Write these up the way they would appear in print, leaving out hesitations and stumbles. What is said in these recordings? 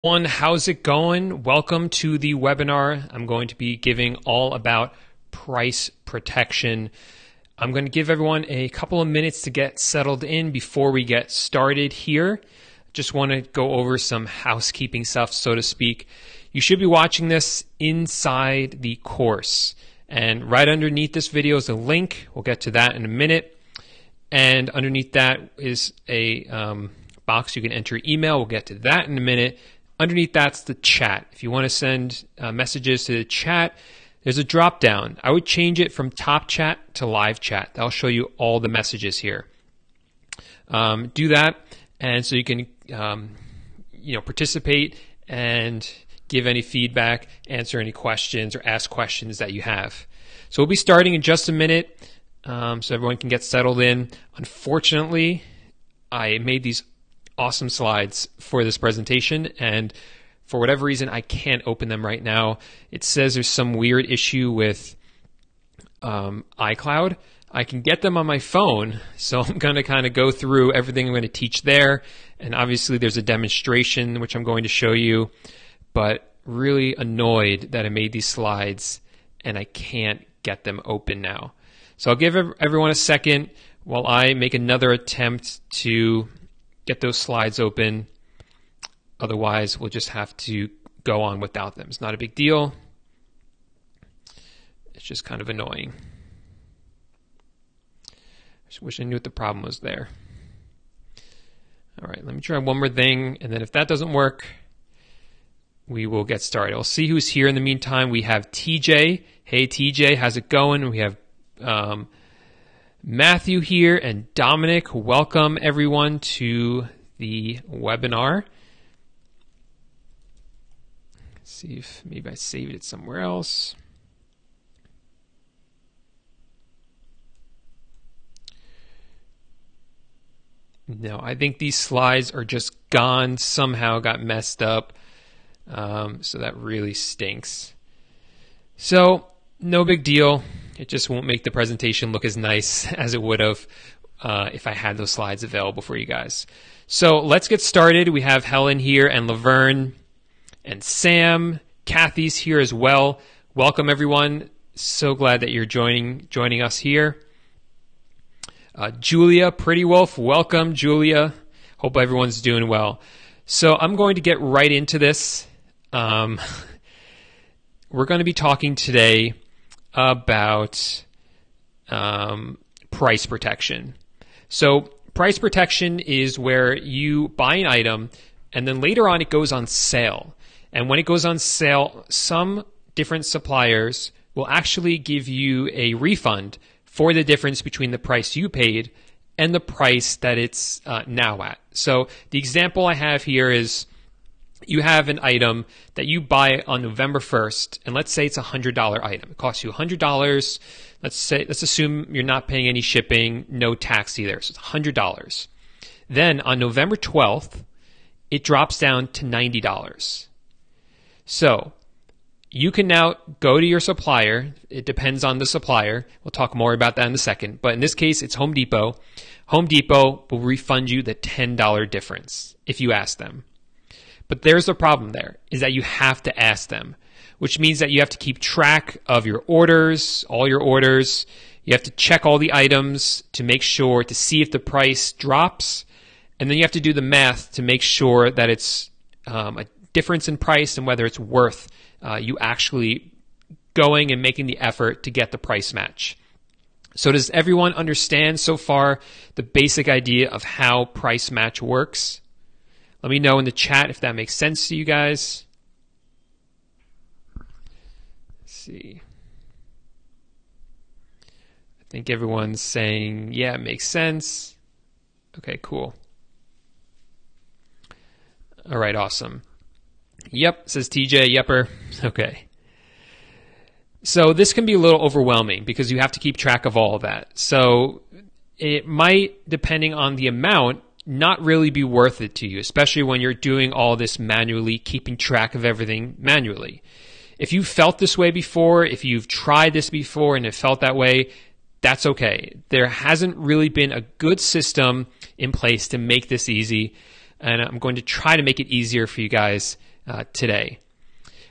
How's it going? Welcome to the webinar. I'm going to be giving all about price protection. I'm going to give everyone a couple of minutes to get settled in before we get started here. Just want to go over some housekeeping stuff, so to speak. You should be watching this inside the course. And right underneath this video is a link. We'll get to that in a minute. And underneath that is a box you can enter email. We'll get to that in a minute. Underneath that's the chat. If you want to send messages to the chat, there's a drop down. I would change it from top chat to live chat. That'll show you all the messages here. Do that, and so you can participate and give any feedback, answer any questions, or ask questions that you have. So we'll be starting in just a minute, so everyone can get settled in. Unfortunately, I made these awesome slides for this presentation, and for whatever reason I can't open them right now. It says there's some weird issue with iCloud. I can get them on my phone, so I'm going to kind of go through everything I'm going to teach there, and obviously there's a demonstration which I'm going to show you, but really annoyed that I made these slides and I can't get them open now. So I'll give everyone a second while I make another attempt to get those slides open. Otherwise, we'll just have to go on without them. It's not a big deal. It's just kind of annoying. I just wish I knew what the problem was there. All right, let me try one more thing, and then if that doesn't work, we will get started. I'll see who's here in the meantime. We have TJ. Hey, TJ, how's it going? We have Matthew here and Dominic. Welcome everyone to the webinar. Let's see if maybe I saved it somewhere else. No, I think these slides are just gone, somehow got messed up. So that really stinks. So no big deal. It just won't make the presentation look as nice as it would have if I had those slides available for you guys. So let's get started. We have Helen here and Laverne and Sam. Kathy's here as well. Welcome everyone. So glad that you're joining us here. Julia, Pretty Wolf, welcome Julia. Hope everyone's doing well. So I'm going to get right into this. We're going to be talking today about price protection. So price protection is where you buy an item and then later on it goes on sale. And when it goes on sale, some different suppliers will actually give you a refund for the difference between the price you paid and the price that it's now at. So the example I have here is you have an item that you buy on November 1st, and let's say it's a $100 item. It costs you $100. Let's assume you're not paying any shipping, no tax either. So it's $100. Then on November 12th, it drops down to $90. So you can now go to your supplier. It depends on the supplier. We'll talk more about that in a second. But in this case, it's Home Depot. Home Depot will refund you the $10 difference if you ask them. But there's a problem there, is that you have to ask them, which means that you have to keep track of your orders, all your orders. You have to check all the items to make sure to see if the price drops. And then you have to do the math to make sure that it's a difference in price and whether it's worth you actually going and making the effort to get the price match. So does everyone understand so far the basic idea of how price match works? Let me know in the chat if that makes sense to you guys. Let's see. I think everyone's saying, yeah, it makes sense. Okay, cool. All right, awesome. Yep, says TJ, yepper. Okay. So this can be a little overwhelming because you have to keep track of all of that. So it might, depending on the amount, not really be worth it to you, especially when you're doing all this manually, keeping track of everything manually. If you felt this way before, if you've tried this before and it felt that way, that's okay. There hasn't really been a good system in place to make this easy, and I'm going to try to make it easier for you guys today.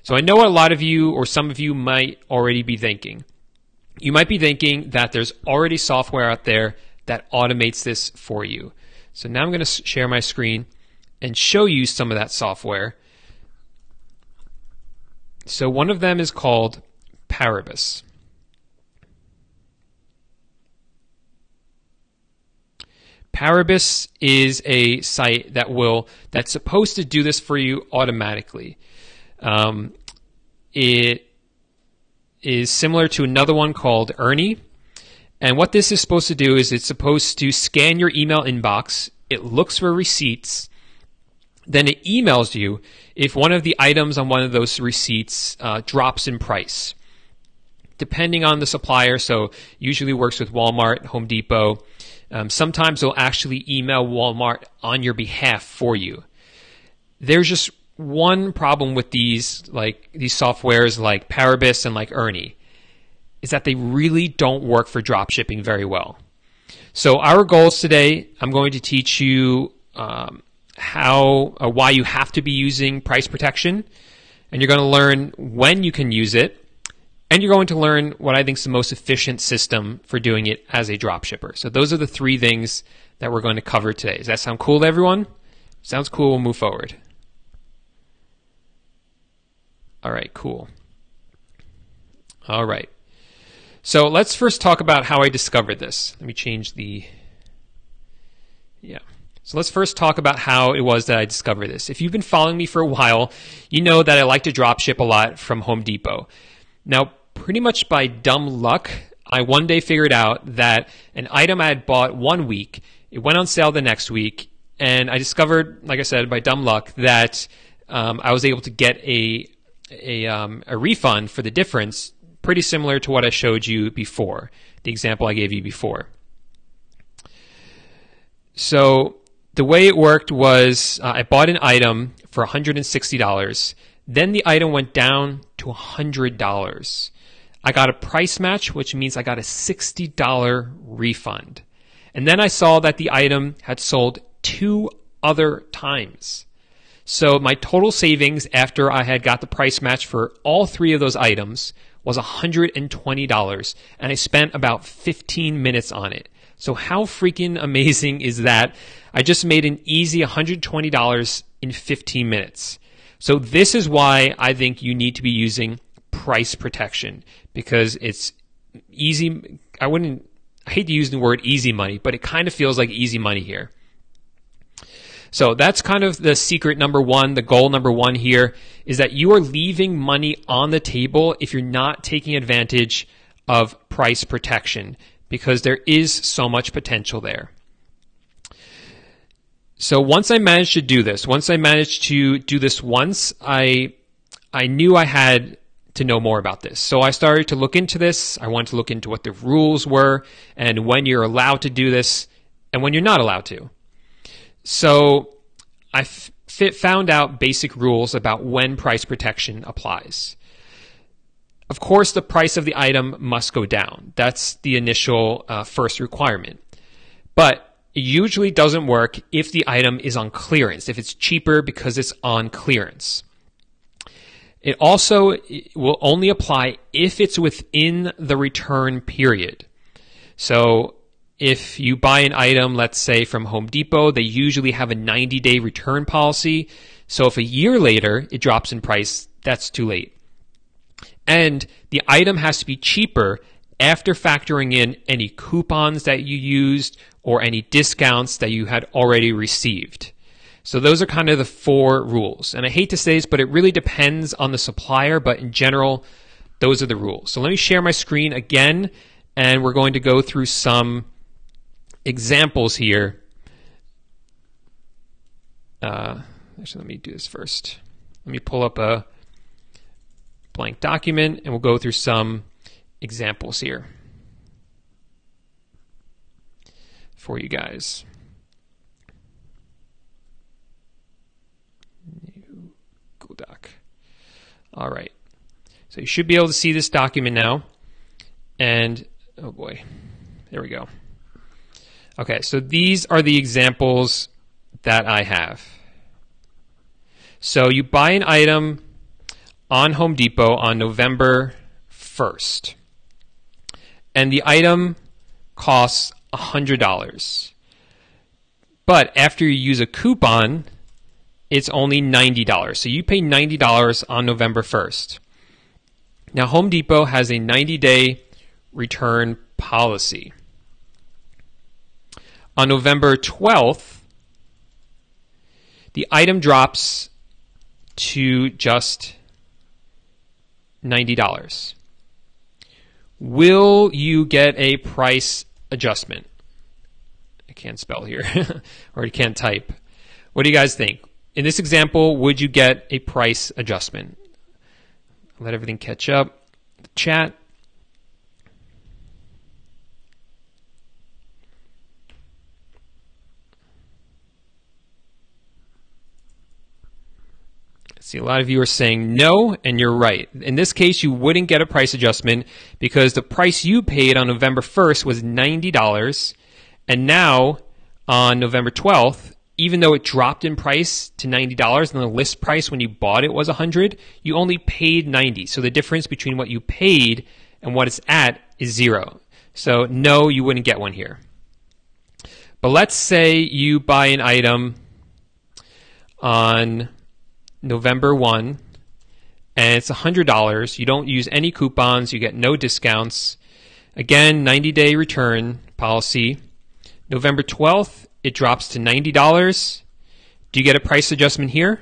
So I know what a lot of you or some of you might already be thinking. You might be thinking that there's already software out there that automates this for you. So now I'm going to share my screen and show you some of that software. So one of them is called Paribus. Paribus is a site that's supposed to do this for you automatically. It is similar to another one called Ernie. And what this is supposed to do is it's supposed to scan your email inbox. It looks for receipts. Then it emails you if one of the items on one of those receipts drops in price, depending on the supplier. So usually works with Walmart, Home Depot. Sometimes they'll actually email Walmart on your behalf for you. There's just one problem with these softwares like Paribus and like Ernie, is that they really don't work for drop shipping very well. So our goals today, I'm going to teach you why you have to be using price protection, and you're going to learn when you can use it, and you're going to learn what I think is the most efficient system for doing it as a drop shipper. So those are the three things that we're going to cover today. Does that sound cool to everyone? Sounds cool. We'll move forward. All right, cool. All right. So let's first talk about how I discovered this. Let me change the... So let's first talk about how it was that I discovered this. If you've been following me for a while, you know that I like to drop ship a lot from Home Depot. Now, pretty much by dumb luck, I one day figured out that an item I had bought one week, it went on sale the next week, and I discovered, like I said, by dumb luck, that I was able to get a refund for the difference, pretty similar to what I showed you before, the example I gave you before. So the way it worked was I bought an item for $160. Then the item went down to $100. I got a price match, which means I got a $60 refund. And then I saw that the item had sold 2 other times. So my total savings after I had got the price match for all 3 of those items was $120, and I spent about 15 minutes on it. So how freaking amazing is that? I just made an easy $120 in 15 minutes. So this is why I think you need to be using price protection, because it's easy. I hate to use the word easy money, but it kind of feels like easy money here. So that's kind of the secret number one, the goal number one here, is that you are leaving money on the table if you're not taking advantage of price protection, because there is so much potential there. So once I managed to do this, once, I knew I had to know more about this. So I started to look into this. I wanted to look into what the rules were and when you're allowed to do this and when you're not allowed to. So I found out basic rules about when price protection applies. Of course, the price of the item must go down. That's the initial first requirement. But it usually doesn't work if the item is on clearance, if it's cheaper because it's on clearance. It also will only apply if it's within the return period. So if you buy an item, let's say from Home Depot, they usually have a 90-day return policy. So if a year later it drops in price, that's too late. And the item has to be cheaper after factoring in any coupons that you used or any discounts that you had already received. So those are kind of the 4 rules. And I hate to say this, but it really depends on the supplier. But in general, those are the rules. So let me share my screen again, and we're going to go through some examples here. Actually, let me do this first. Let me pull up a blank document, and we'll go through some examples here for you guys. New Google Doc. All right. So you should be able to see this document now. And, oh boy, there we go. Okay, so these are the examples that I have. So you buy an item on Home Depot on November 1st, and the item costs $100. But after you use a coupon, it's only $90. So you pay $90 on November 1st. Now, Home Depot has a 90-day return policy. On November 12th, the item drops to just $90. Will you get a price adjustment? I can't spell here, or I can't type. What do you guys think? In this example, would you get a price adjustment? Let everything catch up. The chat. See, a lot of you are saying no, and you're right. In this case, you wouldn't get a price adjustment because the price you paid on November 1st was $90, and now on November 12th, even though it dropped in price to $90 and the list price when you bought it was $100, you only paid $90. So the difference between what you paid and what it's at is $0. So no, you wouldn't get one here. But let's say you buy an item on November 1, and it's $100. You don't use any coupons. You get no discounts. Again, 90-day return policy. November 12th, it drops to $90. Do you get a price adjustment here?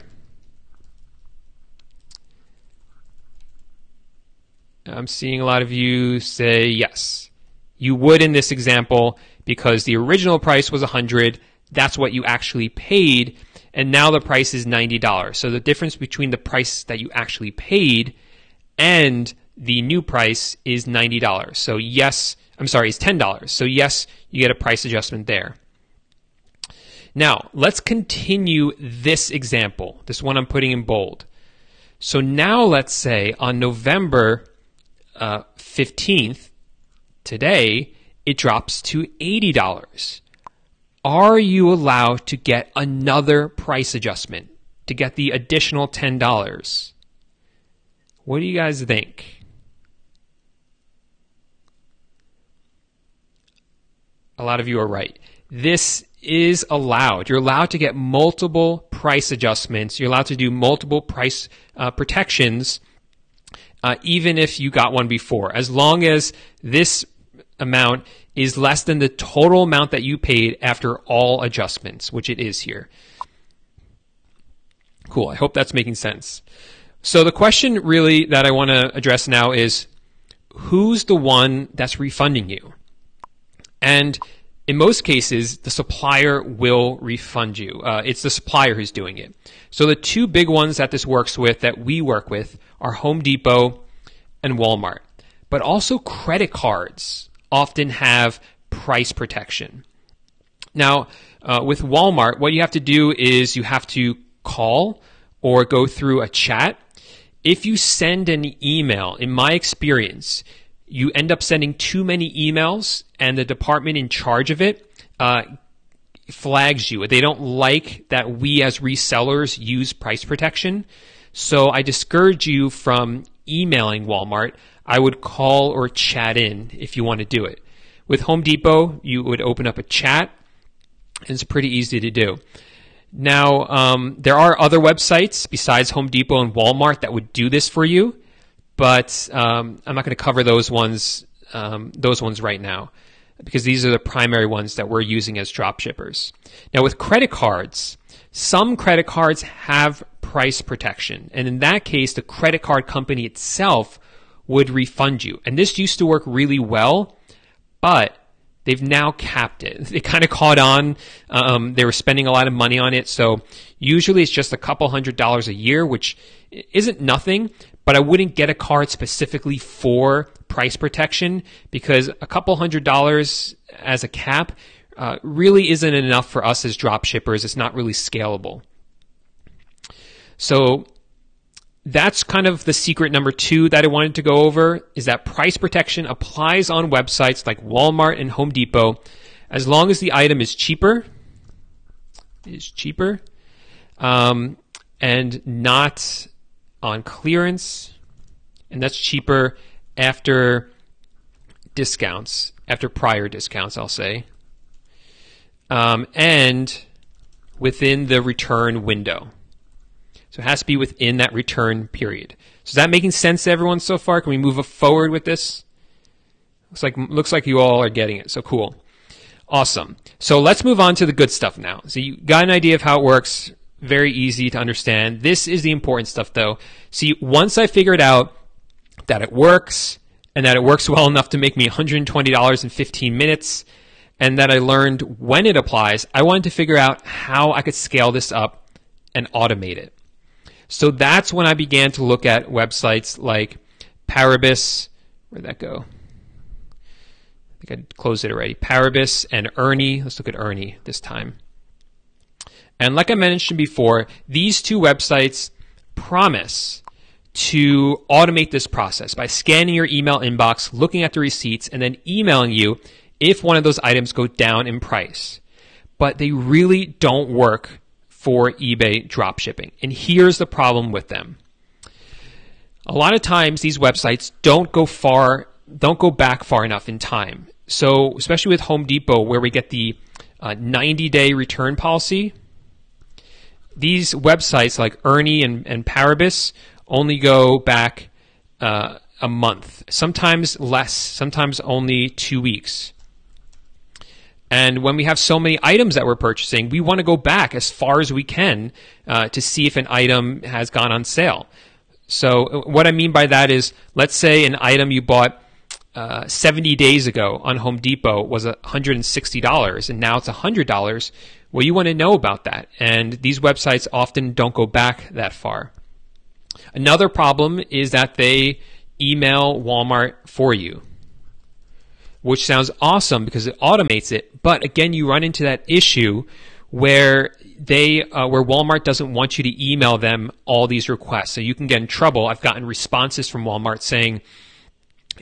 I'm seeing a lot of you say yes. You would in this example because the original price was $100. That's what you actually paid. And now the price is $90. So the difference between the price that you actually paid and the new price is $90. So yes, I'm sorry, it's $10. So yes, you get a price adjustment there. Now, let's continue this example, this one I'm putting in bold. So now let's say on November 15th, today, it drops to $80. Are you allowed to get another price adjustment to get the additional $10? What do you guys think? A lot of you are right. This is allowed. You're allowed to get multiple price adjustments. You're allowed to do multiple price protections, even if you got one before, as long as this amount is less than the total amount that you paid after all adjustments, which it is here. Cool. I hope that's making sense. So the question really that I want to address now is, who's the one that's refunding you? And in most cases, the supplier will refund you. It's the supplier who's doing it. So the two big ones that this works with, that we work with, are Home Depot and Walmart. But also credit cards often have price protection. Now, with Walmart, what you have to do is you have to call or go through a chat. If you send an email, in my experience, you end up sending too many emails, and the department in charge of it flags you. They don't like that we as resellers use price protection. So I discourage you from emailing Walmart. I would call or chat in if you want to do it. With Home Depot, you would open up a chat, and it's pretty easy to do. Now, there are other websites besides Home Depot and Walmart that would do this for you, but I'm not going to cover those ones right now, because these are the primary ones that we're using as drop shippers. Now, with credit cards, some credit cards have price protection, and in that case, the credit card company itself would refund you. And this used to work really well, but they've now capped it. They kind of caught on. They were spending a lot of money on it. So usually it's just a couple $100s a year, which isn't nothing, but I wouldn't get a card specifically for price protection, because a couple $100s as a cap really isn't enough for us as drop shippers. It's not really scalable. So that's kind of the secret number 2 that I wanted to go over, is that price protection applies on websites like Walmart and Home Depot as long as the item is cheaper. and not on clearance, and that's cheaper after discounts, after prior discounts, I'll say, and within the return window. So it has to be within that return period. So is that making sense to everyone so far? Can we move forward with this? Looks like you all are getting it. So cool. Awesome. So let's move on to the good stuff now. So you got an idea of how it works. Very easy to understand. This is the important stuff though. See, once I figured out that it works and that it works well enough to make me $120 in 15 minutes and that I learned when it applies, I wanted to figure out how I could scale this up and automate it. So that's when I began to look at websites like Paribus. Where'd that go? I think I closed it already. Paribus and Earny. Let's look at Earny this time. And like I mentioned before, these two websites promise to automate this process by scanning your email inbox, looking at the receipts, and then emailing you if one of those items go down in price. But they really don't work for eBay dropshipping. And here's the problem with them. A lot of times these websites don't go back far enough in time. So especially with Home Depot, where we get the 90-day return policy, these websites like Earny and Paribus only go back a month, sometimes less, sometimes only 2 weeks. And when we have so many items that we're purchasing, we want to go back as far as we can to see if an item has gone on sale. So what I mean by that is, let's say an item you bought 70 days ago on Home Depot was $160 and now it's $100. Well, you want to know about that. And these websites often don't go back that far. Another problem is that they email Walmart for you, which sounds awesome because it automates it. But again, you run into that issue where where Walmart doesn't want you to email them all these requests. So you can get in trouble. I've gotten responses from Walmart saying,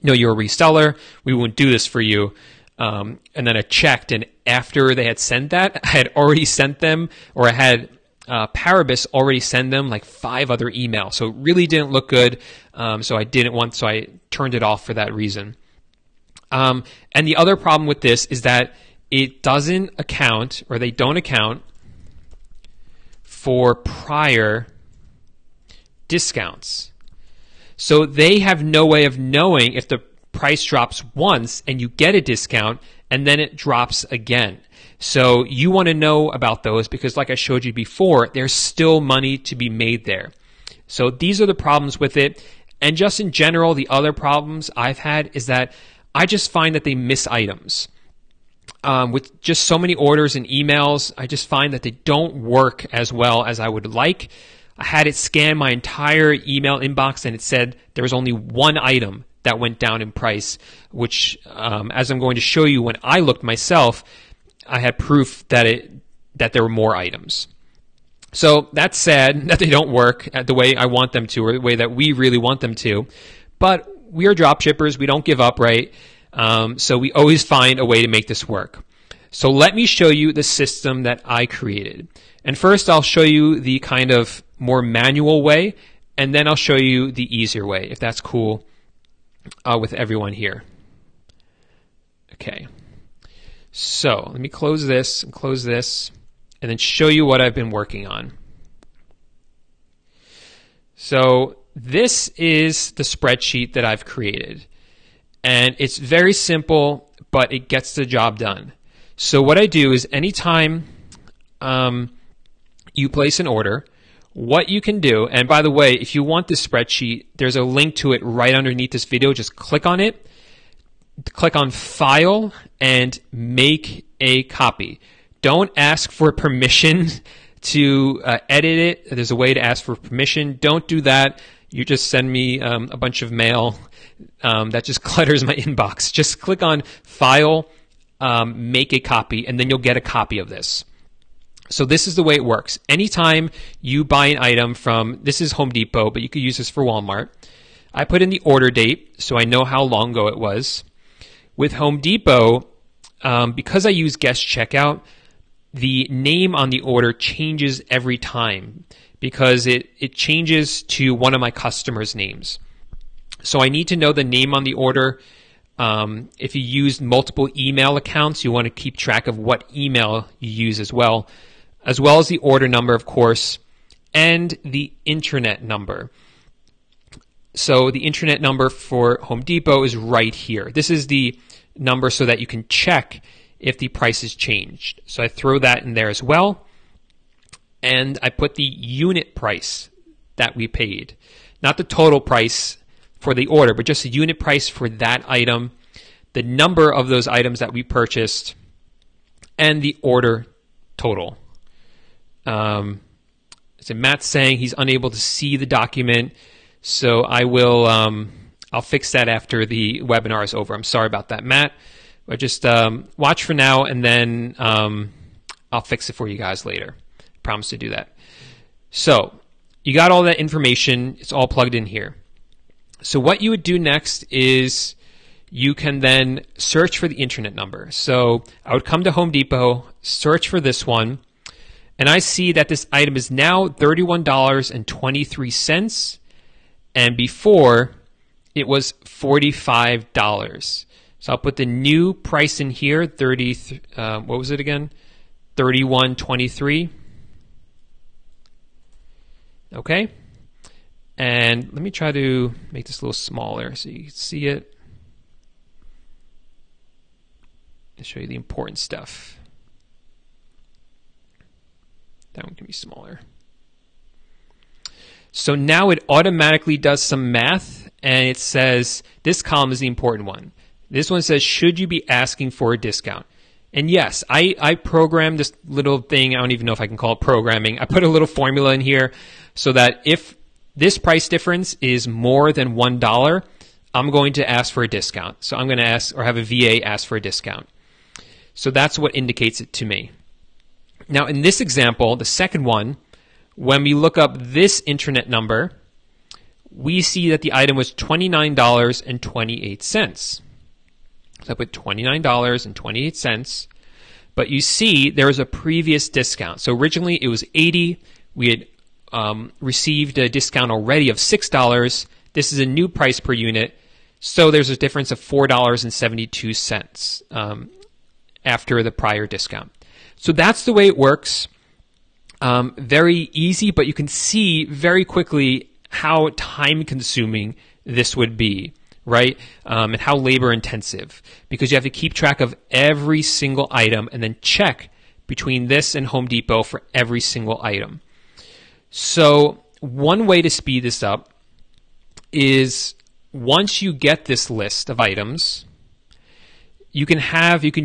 no, you're a reseller. We won't do this for you. And then I checked, and after they had sent that, I had already sent them, or I had Paribus already send them like 5 other emails. So it really didn't look good. So I turned it off for that reason. And the other problem with this is that it doesn't account, or they don't account for prior discounts. So they have no way of knowing if the price drops once and you get a discount and then it drops again. So you want to know about those because, like I showed you before, there's still money to be made there. So these are the problems with it. And just in general, the other problems I've had is that I just find that they miss items. With just so many orders and emails, I just find that they don't work as well as I would like. I had it scan my entire email inbox and it said there was only one item that went down in price, which, as I'm going to show you when I looked myself, I had proof that there were more items. So that's sad that they don't work the way I want them to, or the way that we really want them to. But we are drop shippers. We don't give up, right? So we always find a way to make this work. So let me show you the system that I created. And first I'll show you the kind of more manual way, and then I'll show you the easier way, if that's cool with everyone here. Okay. So let me close this, and then show you what I've been working on. So this is the spreadsheet that I've created. And it's very simple, but it gets the job done. So what I do is anytime you place an order, what you can do, and by the way, if you want this spreadsheet, there's a link to it right underneath this video. Just click on it, click on File, and make a copy. Don't ask for permission to edit it. There's a way to ask for permission. Don't do that. You just send me a bunch of mail that just clutters my inbox. Just click on File, make a copy, and then you'll get a copy of this. So this is the way it works. Anytime you buy an item from, this is Home Depot, but you could use this for Walmart. I put in the order date so I know how long ago it was. With Home Depot, because I use guest checkout, the name on the order changes every time because it changes to one of my customers' names. So I need to know the name on the order. If you use multiple email accounts, you want to keep track of what email you use as well as the order number, of course, and the internet number. So the internet number for Home Depot is right here. This is the number so that you can check if the price has changed. So I throw that in there as well. And I put the unit price that we paid. Not the total price for the order, but just the unit price for that item, the number of those items that we purchased, and the order total. So Matt's saying he's unable to see the document, so I will I'll fix that after the webinar is over. I'm sorry about that, Matt. But just watch for now, and then I'll fix it for you guys later. I promise to do that. So you got all that information. It's all plugged in here. So what you would do next is you can then search for the internet number. So I would come to Home Depot, search for this one, and I see that this item is now $31.23, and before it was $45. So I'll put the new price in here, what was it again? $31.23. Okay. And let me try to make this a little smaller so you can see it. I'll show you the important stuff. That one can be smaller. So now it automatically does some math, and it says this column is the important one. This one says, should you be asking for a discount? And yes, I programmed this little thing. I don't even know if I can call it programming. I put a little formula in here so that if this price difference is more than $1, I'm going to ask for a discount. So I'm going to ask, or have a VA ask for a discount. So that's what indicates it to me. Now in this example, the second one, when we look up this internet number, we see that the item was $29.28. So I put $29.28, but you see there was a previous discount. So originally it was $80. We had received a discount already of $6. This is a new price per unit, so there's a difference of $4.72 after the prior discount. So that's the way it works. Very easy, but you can see very quickly how time-consuming this would be, right? And how labor-intensive, because you have to keep track of every single item and then check between this and Home Depot for every single item. So one way to speed this up is once you get this list of items, you can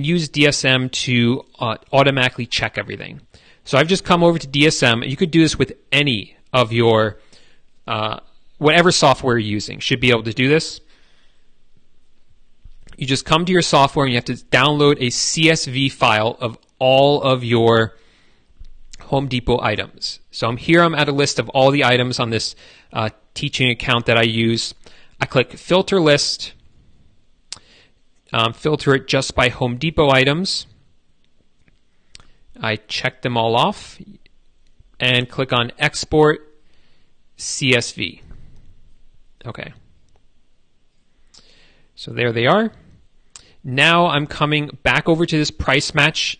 use DSM to automatically check everything. So I've just come over to DSM. You could do this with any of your whatever software you're using. Should be able to do this. You just come to your software and you have to download a CSV file of all of your Home Depot items. So I'm at a list of all the items on this teaching account that I use. I click Filter List, filter it just by Home Depot items. I check them all off and click on Export CSV. Okay. So there they are. Now I'm coming back over to this price match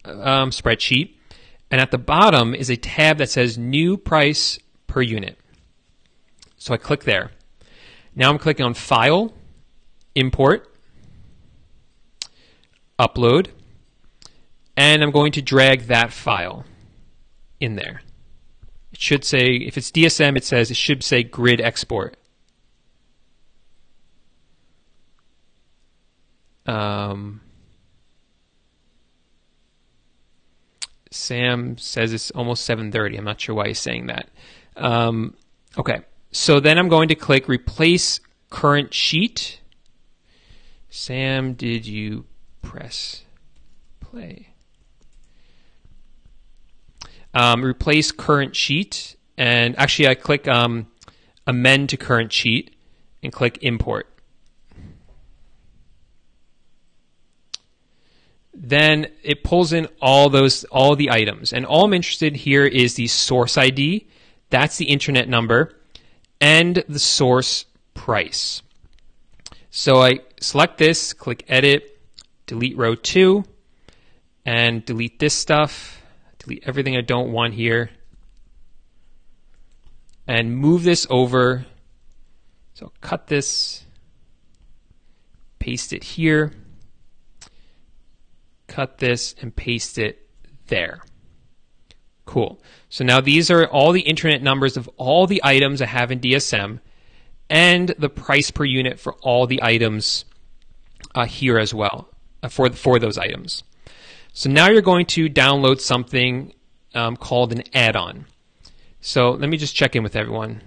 spreadsheet. And at the bottom is a tab that says New Price Per Unit. So I click there. Now I'm clicking on File, Import, Upload, and I'm going to drag that file in there. It should say, if it's DSM, it should say Grid Export. Sam says it's almost 7:30. I'm not sure why he's saying that. Okay, so then I'm going to click Replace Current Sheet. Sam, did you press play? Replace Current Sheet, and actually I click Amend to Current Sheet and click Import. Then it pulls in all the items, and all I'm interested here is the source ID That's the internet number and the source price. So I select this, click Edit, delete row 2, and delete this stuff, delete everything I don't want here, and move this over. So cut this, paste it here, cut this, and paste it there. Cool. So now these are all the internet numbers of all the items I have in DSM and the price per unit for all the items here as well, for those items. So now you're going to download something called an add-on. So let me just check in with everyone.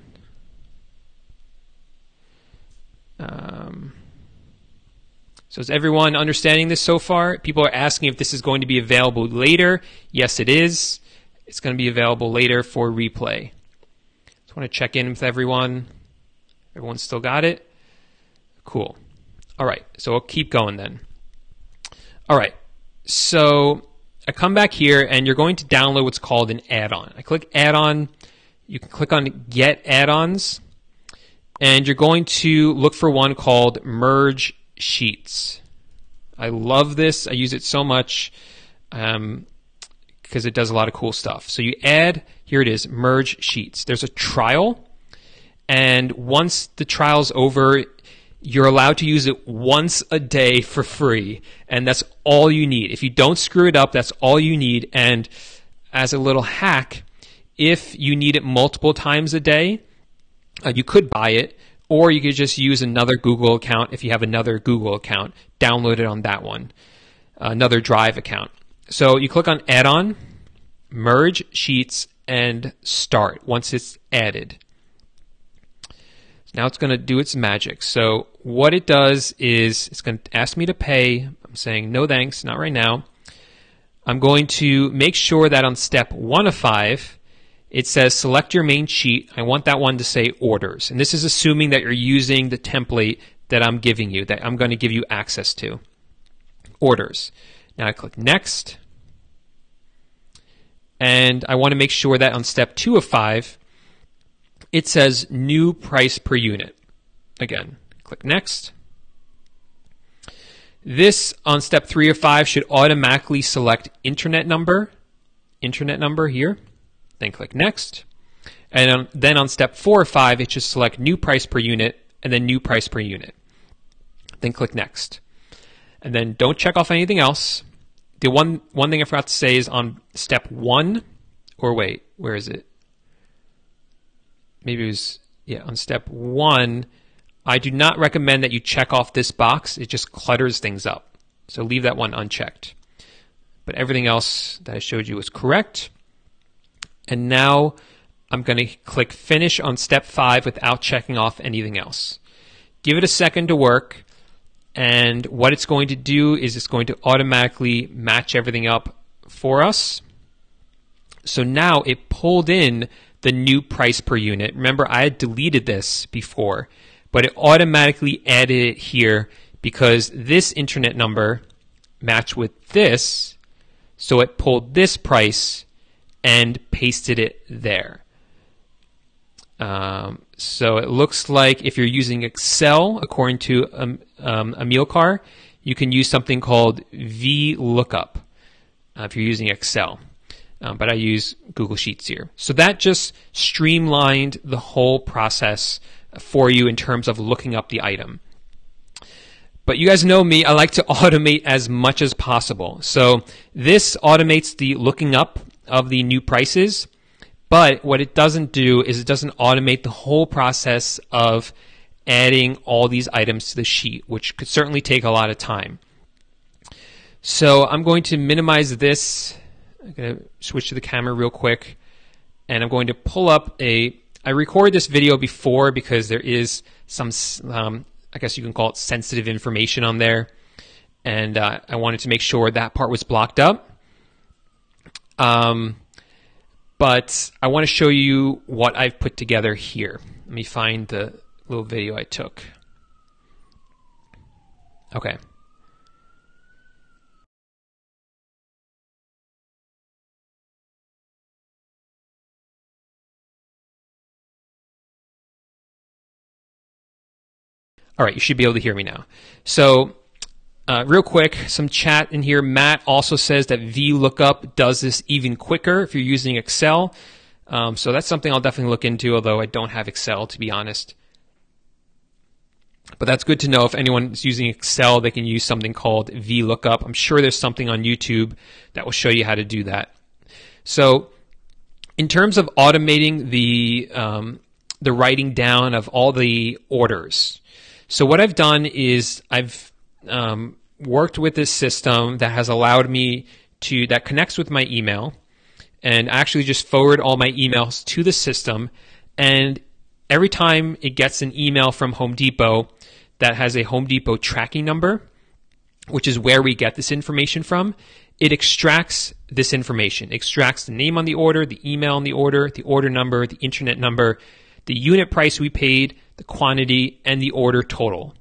So is everyone understanding this so far? People are asking if this is going to be available later. Yes, it is. It's going to be available later for replay. Just want to check in with everyone. Everyone still got it? Cool. All right, so I'll keep going then. All right, so I come back here and you're going to download what's called an add-on. I click add-on. You can click on get add-ons, and you're going to look for one called Merge Sheets. I love this. I use it so much because it does a lot of cool stuff. So you add, here it is, Merge Sheets. There's a trial, and once the trial's over, you're allowed to use it once a day for free, and that's all you need. If you don't screw it up, that's all you need. And as a little hack, if you need it multiple times a day, you could buy it, or you could just use another Google account. If you have another Google account, download it on that one, another Drive account. So you click on Add-on, Merge Sheets, and Start once it's added. Now it's going to do its magic. So what it does is it's going to ask me to pay. I'm saying no thanks, not right now. I'm going to make sure that on step 1 of 5, it says select your main sheet. I want that one to say orders. And this is assuming that you're using the template that I'm giving you, that I'm going to give you access to. Orders. Now I click next. And I want to make sure that on step 2 of 5, it says new price per unit. Again, click next. This on step 3 of 5 should automatically select internet number here. Then click next. And then on step 4 or 5, it should select new price per unit and then new price per unit. Then click next. And then don't check off anything else. The one thing I forgot to say is on step 1, or wait, where is it? Maybe it was, yeah, on step 1, I do not recommend that you check off this box. It just clutters things up. So leave that one unchecked. But everything else that I showed you was correct. And now I'm going to click Finish on step 5 without checking off anything else. Give it a second to work. And what it's going to do is it's going to automatically match everything up for us. So now it pulled in the new price per unit. Remember, I had deleted this before, but it automatically added it here because this internet number matched with this, so it pulled this price and pasted it there. So it looks like if you're using Excel, according to Amilcar, you can use something called VLOOKUP if you're using Excel. But I use Google Sheets here. So that just streamlined the whole process for you in terms of looking up the item. But you guys know me, I like to automate as much as possible. So this automates the looking up of the new prices. But what it doesn't do is it doesn't automate the whole process of adding all these items to the sheet, which could certainly take a lot of time. So I'm going to minimize this. I'm going to switch to the camera real quick, and I'm going to pull up I recorded this video before because there is some, I guess you can call it sensitive information on there, and I wanted to make sure that part was blocked up. But I want to show you what I've put together here. Let me find the little video I took. Okay. All right, you should be able to hear me now. So real quick, some chat in here. Matt also says that VLOOKUP does this even quicker if you're using Excel. So that's something I'll definitely look into, although I don't have Excel, to be honest. But that's good to know. If anyone's using Excel, they can use something called VLOOKUP. I'm sure there's something on YouTube that will show you how to do that. So in terms of automating the writing down of all the orders, so what I've done is I've worked with this system that has allowed me to, that connects with my email, and actually just forward all my emails to the system. And every time it gets an email from Home Depot that has a Home Depot tracking number, which is where we get this information from, it extracts this information. It extracts the name on the order, the email on the order number, the internet number, the unit price we paid, the quantity, and the order total.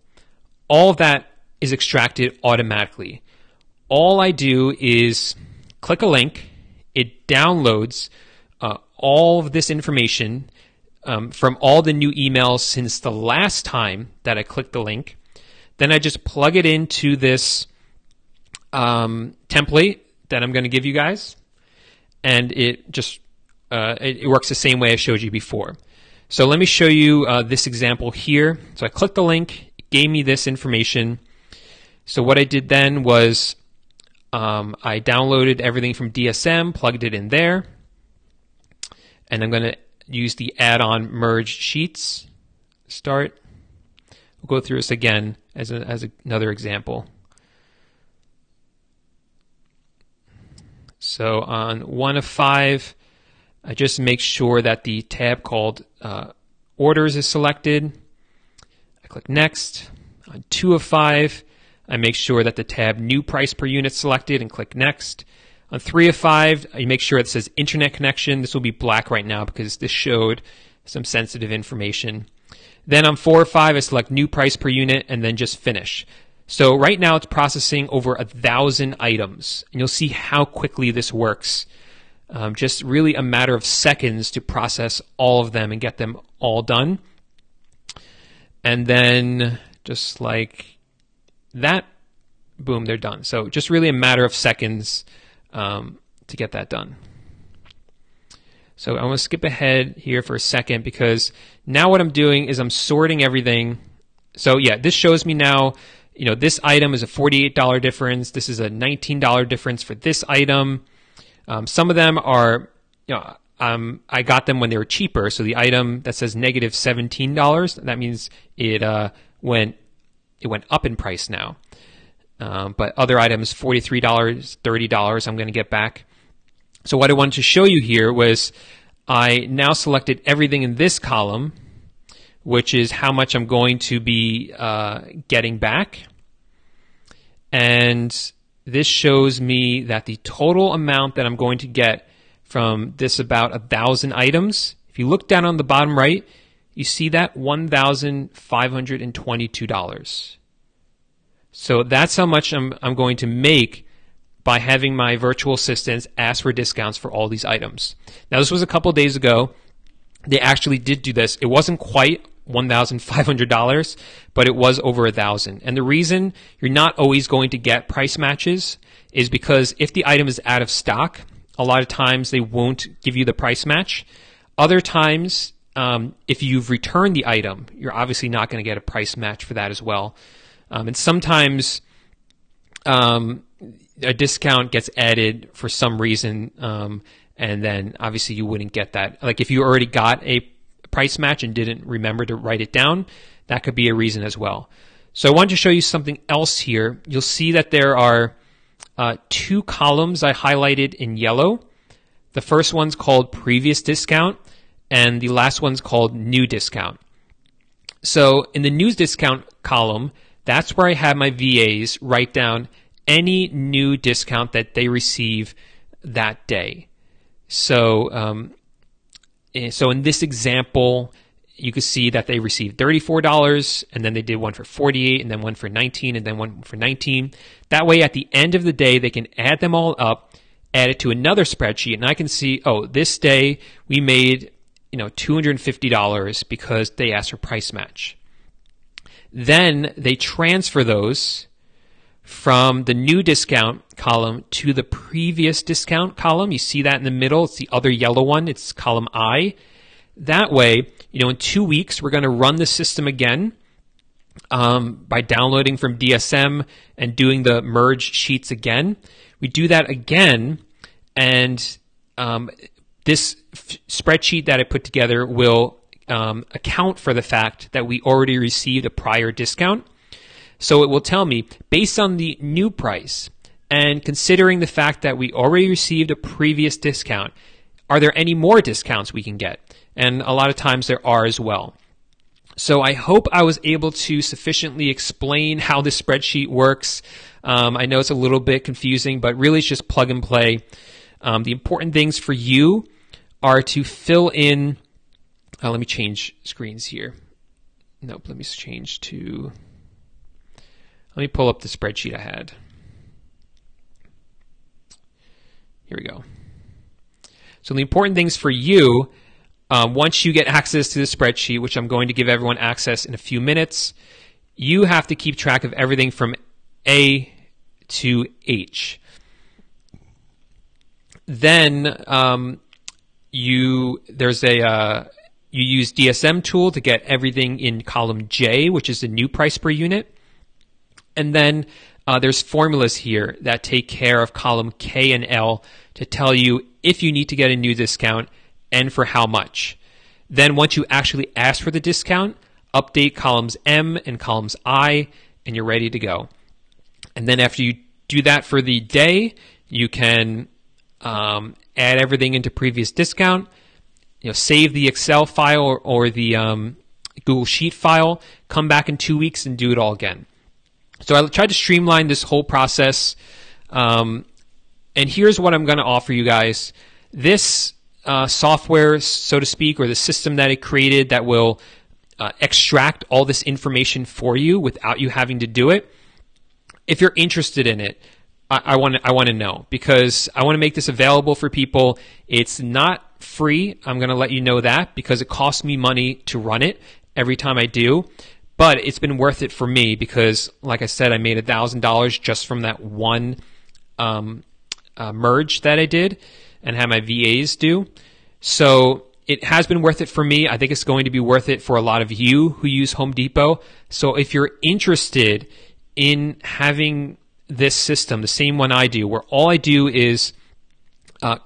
All of that is extracted automatically. All I do is click a link. It downloads all of this information from all the new emails since the last time that I clicked the link. Then I just plug it into this template that I'm going to give you guys, and it just it works the same way I showed you before. So let me show you this example here. So I clicked the link, it gave me this information. So what I did then was I downloaded everything from DSM, plugged it in there, and I'm going to use the add-on merge sheets. Start. We'll go through this again as another example. So on 1 of 5, I just make sure that the tab called Orders is selected. I click Next. On 2 of 5, I make sure that the tab New Price Per Unit is selected and click Next. On 3 of 5, you make sure it says Internet Connection. This will be black right now because this showed some sensitive information. Then on 4 of 5, I select New Price Per Unit and then just Finish. So right now it's processing over 1,000 items, and you'll see how quickly this works. Just really a matter of seconds to process all of them and get them all done. And then just like that, boom, they're done. So just really a matter of seconds to get that done. So I want to skip ahead here for a second because now what I'm doing is I'm sorting everything. So yeah, this shows me now, you know, this item is a $48 difference. This is a $19 difference for this item. Some of them are, you know, I got them when they were cheaper. So the item that says negative $17, that means it went up in price now. But other items, $43, $30, I'm going to get back. So what I wanted to show you here was I now selected everything in this column, which is how much I'm going to be getting back. And this shows me that the total amount that I'm going to get from this about 1,000 items, if you look down on the bottom right, you see that $1,522. So that's how much I'm going to make by having my virtual assistants ask for discounts for all these items. Now, this was a couple of days ago. They actually did do this. It wasn't quite $1,500, but it was over 1,000. And the reason you're not always going to get price matches is because if the item is out of stock, a lot of times they won't give you the price match. Other times, if you've returned the item, you're obviously not going to get a price match for that as well. And sometimes a discount gets added for some reason, and then obviously you wouldn't get that. Like if you already got a price match and didn't remember to write it down, that could be a reason as well. So I wanted to show you something else here. You'll see that there are 2 columns I highlighted in yellow. The first one's called Previous Discount, and the last one's called New Discount. So in the New Discount column, that's where I have my VAs write down any new discount that they receive that day. So, so in this example, you can see that they received $34, and then they did one for $48, and then one for $19, and then one for $19. That way, at the end of the day, they can add them all up, add it to another spreadsheet, and I can see, oh, this day we made, $250 because they asked for price match. Then they transfer those from the new discount column to the previous discount column. You see that in the middle. It's the other yellow one. It's column I. That way, in 2 weeks, we're going to run the system again by downloading from DSM and doing the merge sheets again. We do that again, and this spreadsheet that I put together will account for the fact that we already received a prior discount. So it will tell me, based on the new price and considering the fact that we already received a previous discount, are there any more discounts we can get? And a lot of times there are as well. So I hope I was able to sufficiently explain how this spreadsheet works. I know it's a little bit confusing, but really it's just plug and play. The important things for you are to fill in, let me change screens here. Nope, let me pull up the spreadsheet I had. Here we go. So the important things for you, once you get access to the spreadsheet, which I'm going to give everyone access in a few minutes, you have to keep track of everything from A to H. Then you use DSM tool to get everything in column J, which is the new price per unit. And then there's formulas here that take care of column K and L to tell you if you need to get a new discount and for how much. Then once you actually ask for the discount, update columns M and columns I, and you're ready to go. And then after you do that for the day, you can add everything into previous discount, save the Excel file or the Google Sheet file, come back in 2 weeks and do it all again. So I tried to streamline this whole process, and here's what I'm going to offer you guys. This software, so to speak, or the system that it created that will extract all this information for you without you having to do it. If you're interested in it, I want to know, because I want to make this available for people. It's not free. I'm going to let you know that, because it costs me money to run it every time I do. But it's been worth it for me because, like I said, I made $1,000 just from that one merge that I did and had my VAs do. So it has been worth it for me. I think it's going to be worth it for a lot of you who use Home Depot. So if you're interested in having this system, the same one I do, where all I do is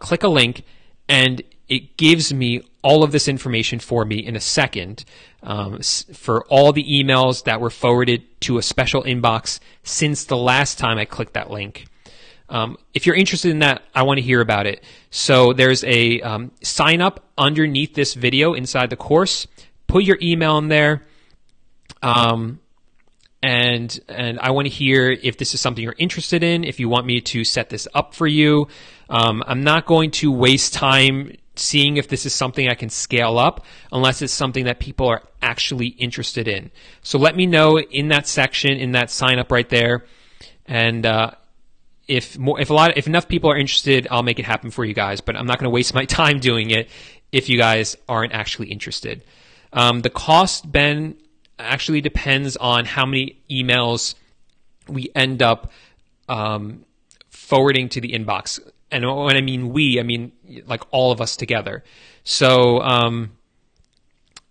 click a link and it gives me all of this information for me in a second, for all the emails that were forwarded to a special inbox since the last time I clicked that link. If you're interested in that, I want to hear about it. So there's a sign up underneath this video inside the course. Put your email in there. And I want to hear if this is something you're interested in, if you want me to set this up for you. I'm not going to waste time seeing if this is something I can scale up unless it's something that people are actually interested in. So let me know in that section, in that sign up right there. And if enough people are interested, I'll make it happen for you guys. But I'm not going to waste my time doing it if you guys aren't actually interested. The cost, Ben, actually depends on how many emails we end up forwarding to the inbox. And when I mean we, I mean like all of us together. So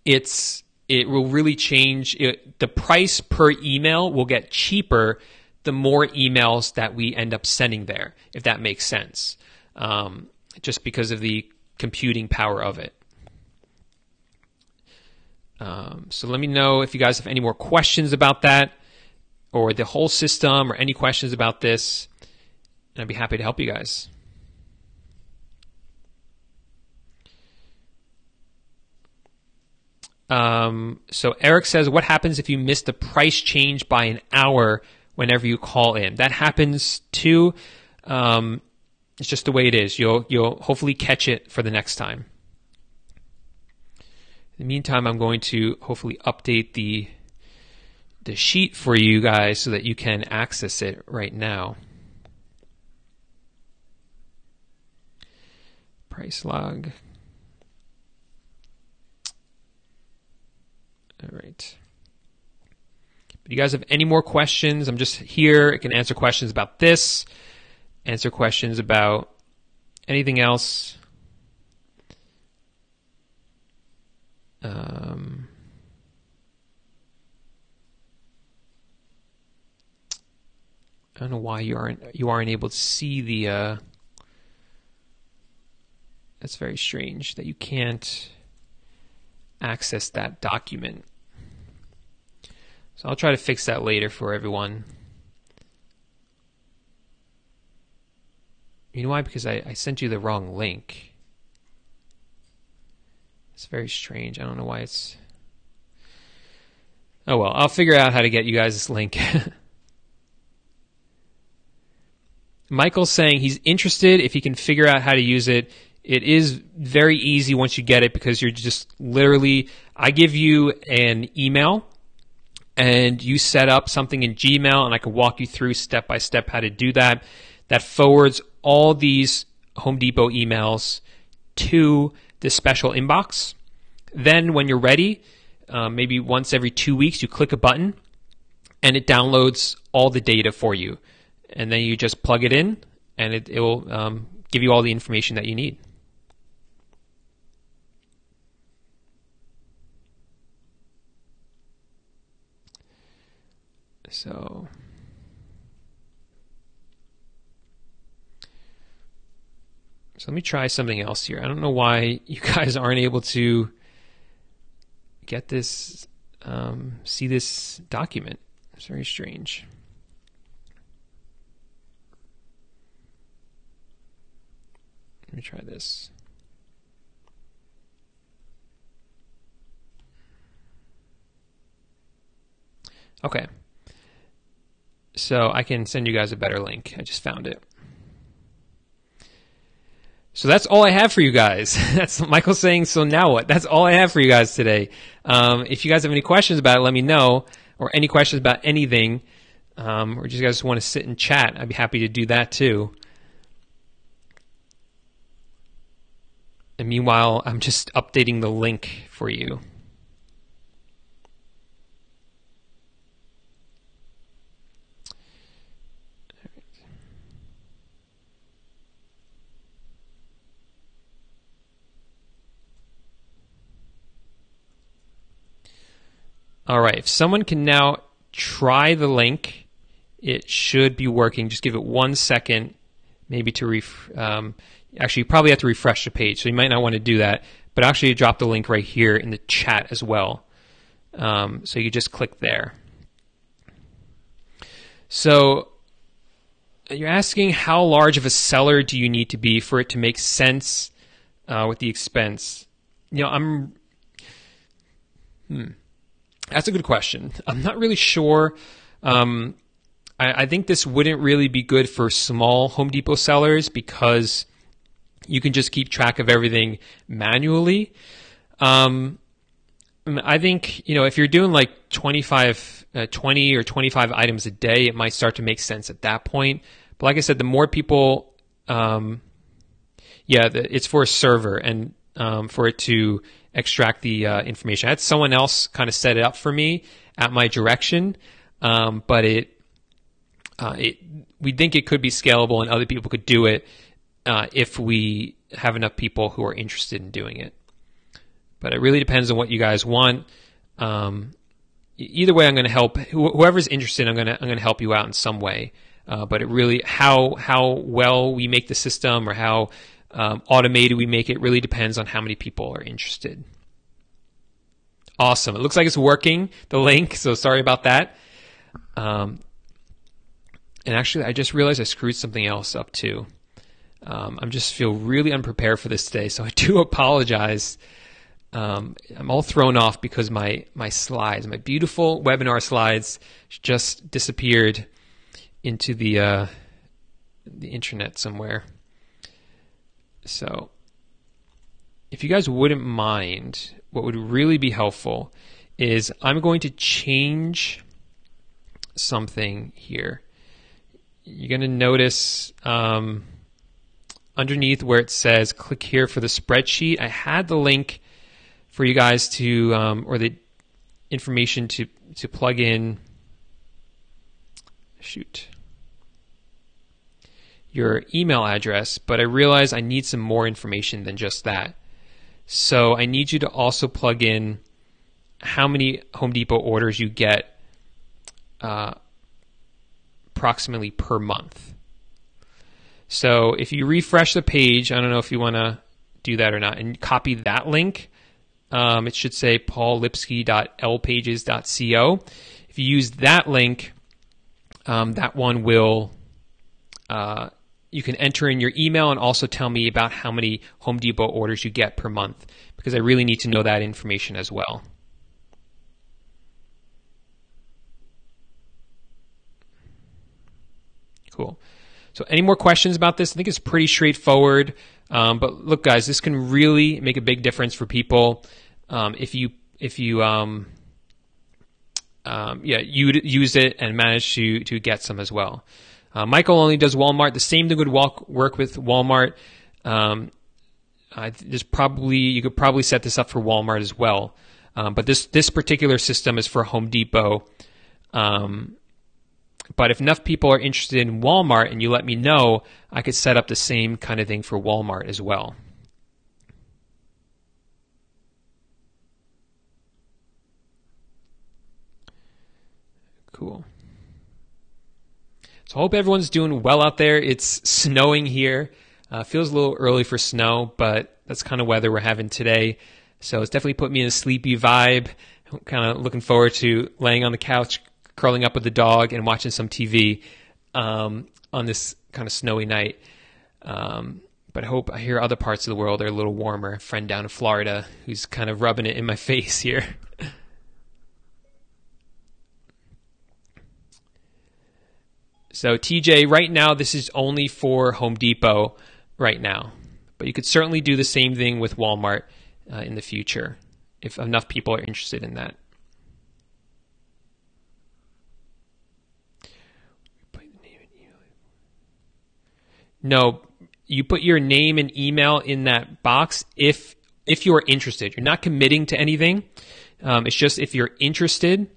it will really change. The price per email will get cheaper the more emails that we end up sending there, if that makes sense, just because of the computing power of it. So let me know if you guys have any more questions about that or the whole system or any questions about this, and I'd be happy to help you guys. So Eric says, what happens if you miss the price change by an hour whenever you call in? That happens too. It's just the way it is. You'll hopefully catch it for the next time. In the meantime, I'm going to hopefully update the sheet for you guys so that you can access it right now. Price log. All right. But you guys have any more questions? I'm just here. I can answer questions about this, answer questions about anything else. I don't know why you aren't able to see the. That's very strange that you can't access that document. So I'll try to fix that later for everyone. You know why? Because I sent you the wrong link. It's very strange. I don't know why it's. Oh well, I'll figure out how to get you guys this link. Michael's saying he's interested if he can figure out how to use it. It is very easy once you get it because you're just literally, I give you an email and you set up something in Gmail and I can walk you through step by step how to do that. That forwards all these Home Depot emails to this special inbox. Then when you're ready, maybe once every 2 weeks, you click a button and it downloads all the data for you. And then you just plug it in, and it will give you all the information that you need. So let me try something else here. I don't know why you guys aren't able to get this, see this document. It's very strange. Let me try this. Okay. So I can send you guys a better link. I just found it. So that's all I have for you guys. That's Michael saying, so now what? That's all I have for you guys today. If you guys have any questions about it, let me know. Or any questions about anything. Or just you guys want to sit and chat, I'd be happy to do that too. And meanwhile, I'm just updating the link for you. All right, if someone can now try the link, it should be working. Just give it 1 second, maybe to actually, you probably have to refresh the page, so you might not want to do that. But actually, drop the link right here in the chat as well. So you just click there. So you're asking how large of a seller do you need to be for it to make sense with the expense? You know, that's a good question. I'm not really sure. I think this wouldn't really be good for small Home Depot sellers because you can just keep track of everything manually. I think, you know, if you're doing like 20 or 25 items a day, it might start to make sense at that point. But like I said, the more people, it's for a server and for it to extract the information. I had someone else kind of set it up for me at my direction, but we think it could be scalable and other people could do it if we have enough people who are interested in doing it. But it really depends on what you guys want. Either way, I'm going to help whoever's interested. I'm going to help you out in some way. But it really how well we make the system or how automated we make it really depends on how many people are interested. Awesome. It looks like it's working, the link, so sorry about that. And actually, I just realized I screwed something else up too. I just feel really unprepared for this today, so I do apologize. I'm all thrown off because my slides, my beautiful webinar slides, just disappeared into the internet somewhere. So if you guys wouldn't mind, what would really be helpful is I'm going to change something here. You're going to notice underneath where it says click here for the spreadsheet, I had the link for you guys to, or the information to plug in your email address, but I realize I need some more information than just that. So I need you to also plug in how many Home Depot orders you get approximately per month. So if you refresh the page, I don't know if you want to do that or not, and copy that link, it should say paullipsky.lpages.co. If you use that link, that one will, you can enter in your email and also tell me about how many Home Depot orders you get per month, because I really need to know that information as well. Cool. So any more questions about this? I think it's pretty straightforward. But look, guys, this can really make a big difference for people if you use it and manage to get some as well. Michael only does Walmart. The same thing would work with Walmart. You could probably set this up for Walmart as well. But this particular system is for Home Depot. But if enough people are interested in Walmart and you let me know, I could set up the same kind of thing for Walmart as well. Cool. So I hope everyone's doing well out there. It's snowing here. Feels a little early for snow, but that's kind of weather we're having today. So it's definitely put me in a sleepy vibe. I'm kind of looking forward to laying on the couch, curling up with the dog and watching some TV on this kind of snowy night. But I hope I hear other parts of the world are a little warmer. A friend down in Florida who's kind of rubbing it in my face here. So TJ, right now this is only for Home Depot right now. But you could certainly do the same thing with Walmart in the future if enough people are interested in that. No, you put your name and email in that box if you are interested. You're not committing to anything. It's just if you're interested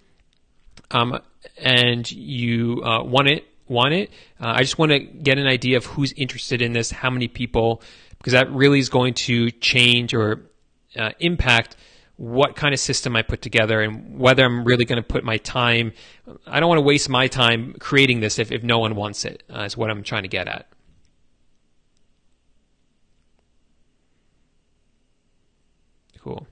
and you want it. I just want to get an idea of who's interested in this, how many people, because that really is going to change or impact what kind of system I put together and whether I'm really going to put my time. I don't want to waste my time creating this if no one wants it, is what I'm trying to get at. Cool.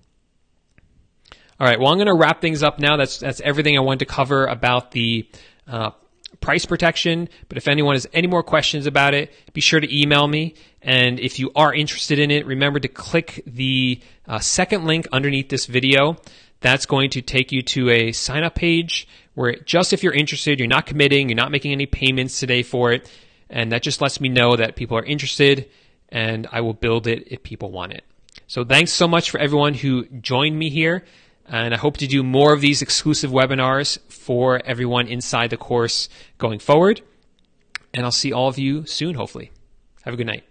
All right. Well, I'm going to wrap things up now. That's everything I wanted to cover about the price protection. But if anyone has any more questions about it, be sure to email me. And if you are interested in it, remember to click the second link underneath this video. That's going to take you to a sign up page where just if you're interested, you're not committing, you're not making any payments today for it. And that just lets me know that people are interested and I will build it if people want it. So thanks so much for everyone who joined me here. And I hope to do more of these exclusive webinars for everyone inside the course going forward. And I'll see all of you soon, hopefully. Have a good night.